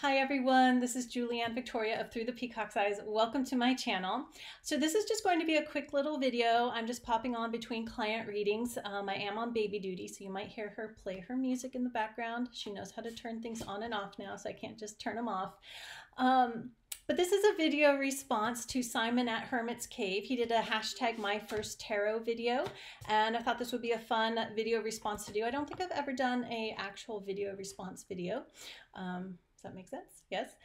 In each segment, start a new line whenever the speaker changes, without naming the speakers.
Hi everyone, this is Julianne Victoria of Through the Peacock's Eyes. Welcome to my channel. So this is just going to be a quick little video. I'm just popping on between client readings. I am on baby duty, so you might hear her play her music in the background. She knows how to turn things on and off now, so I can't just turn them off. But this is a video response to Simon at Hermit's Cave. He did a hashtag myfirsttarot video, and I thought this would be a fun video response to do. I don't think I've ever done a actual video response video. Does that make sense? Yes.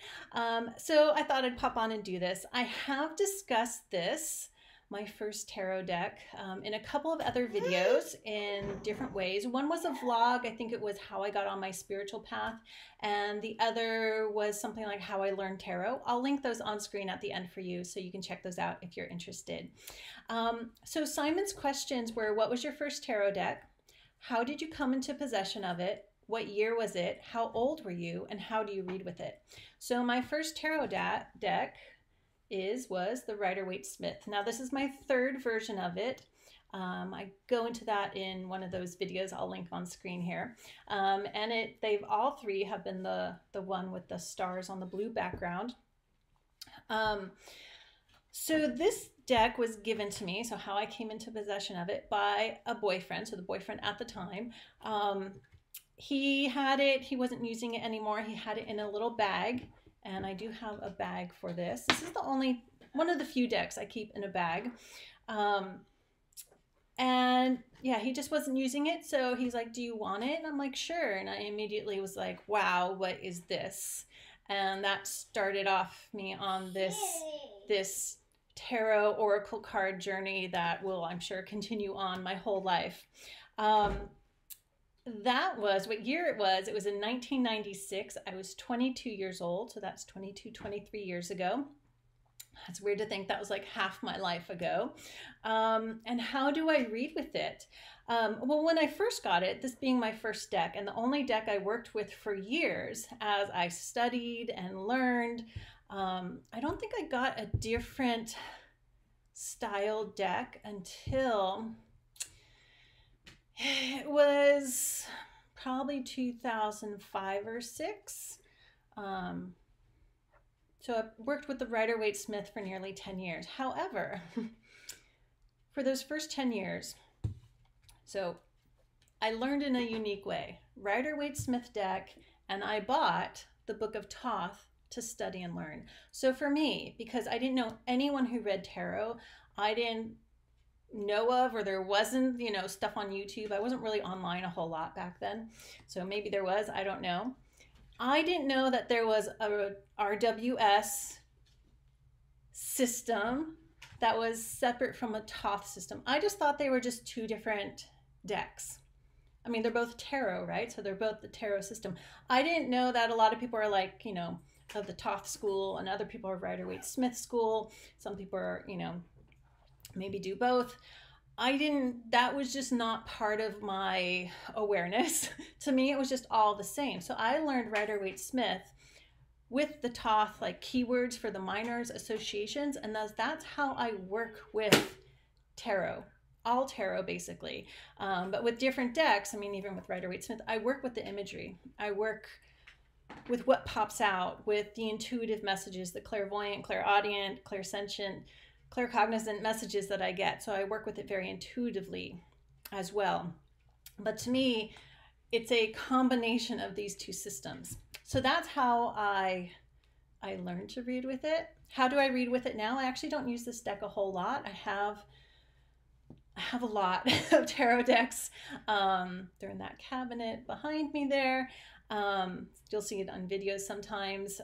So I thought I'd pop on and do this. I have discussed this, my first tarot deck, in a couple of other videos in different ways. One was a vlog. I think it was how I got on my spiritual path. And the other was something like how I learned tarot. I'll link those on screen at the end for you so you can check those out if you're interested. So Simon's questions were, what was your first tarot deck? How did you come into possession of it? What year was it? How old were you? And how do you read with it? So my first tarot deck was the Rider-Waite-Smith. Now this is my third version of it. I go into that in one of those videos I'll link on screen here. They've all three have been the one with the stars on the blue background. So this deck was given to me, so how I came into possession of it, by a boyfriend. So the boyfriend at the time. He had it, he wasn't using it anymore. He had it in a little bag, and I do have a bag for this. This is the only, one of the few decks I keep in a bag. And yeah, he just wasn't using it. So he's like, do you want it? And I'm like, sure. And I immediately was like, wow, what is this? And that started off me on this tarot oracle card journey that will, I'm sure, continue on my whole life. That was what year it was. It was in 1996. I was 22 years old. So that's 23 years ago. It's weird to think that was like half my life ago. And how do I read with it? Well, when I first got it, this being my first deck and the only deck I worked with for years as I studied and learned, I don't think I got a different style deck until it was probably 2005 or 6. So I worked with the Rider-Waite-Smith for nearly 10 years. However, for those first 10 years, so I learned in a unique way. Rider-Waite-Smith deck, and I bought the Book of Thoth to study and learn. So for me, because I didn't know anyone who read tarot, I didn't know of, or there wasn't, you know, stuff on YouTube. I wasn't really online a whole lot back then. So maybe there was, I don't know. I didn't know that there was a RWS system that was separate from a Thoth system. I just thought they were just two different decks. I mean, they're both tarot, right? So they're both the tarot system. I didn't know that a lot of people are like, you know, of the Thoth school, and other people are Rider-Waite-Smith school. Some people are, you know, maybe do both. That was just not part of my awareness. To me, it was just all the same. So I learned Rider-Waite-Smith with the Thoth, like keywords for the minors, associations, and that's how I work with tarot. All tarot, basically. But with different decks, I mean, even with Rider-Waite-Smith, I work with the imagery. I work with what pops out, with the intuitive messages, the clairvoyant, clairaudient, clairsentient, claircognizant messages that I get. So I work with it very intuitively as well. But to me, it's a combination of these two systems. So that's how I learned to read with it. How do I read with it now? I actually don't use this deck a whole lot. I have a lot of tarot decks. They're in that cabinet behind me there. You'll see it on videos sometimes.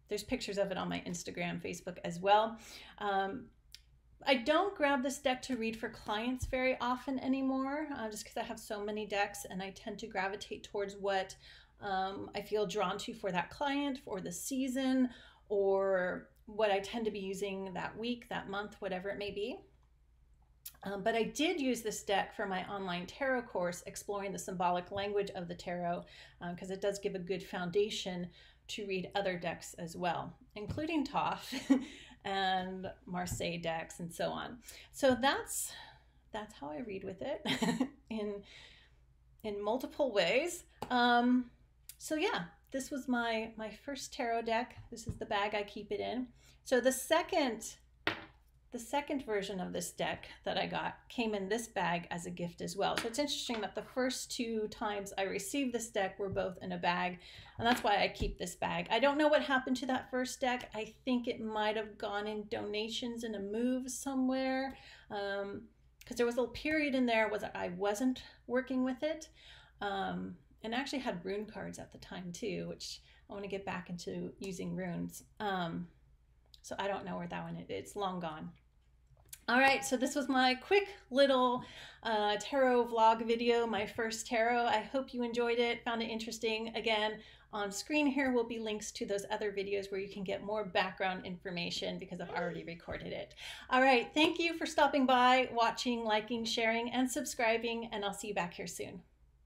There's pictures of it on my Instagram, Facebook as well. I don't grab this deck to read for clients very often anymore, just because I have so many decks, and I tend to gravitate towards what I feel drawn to for that client, for the season, or what I tend to be using that week, that month, whatever it may be. But I did use this deck for my online tarot course, exploring the symbolic language of the tarot, because it does give a good foundation to read other decks as well, including Thoth and Marseille decks and so on. So that's how I read with it in multiple ways. So yeah, this was my first tarot deck. This is the bag I keep it in. So the second version of this deck that I got came in this bag as a gift as well. So it's interesting that the first 2 times I received this deck were both in a bag, and that's why I keep this bag. I don't know what happened to that first deck. I think it might have gone in donations in a move somewhere, because there was a little period in there was I wasn't working with it, and I actually had rune cards at the time too, which I want to get back into using runes. So I don't know where that one is. It's long gone. All right, so this was my quick little tarot vlog video, my first tarot. I hope you enjoyed it, found it interesting. Again, on screen here will be links to those other videos where you can get more background information because I've already recorded it. All right, thank you for stopping by, watching, liking, sharing, and subscribing, and I'll see you back here soon.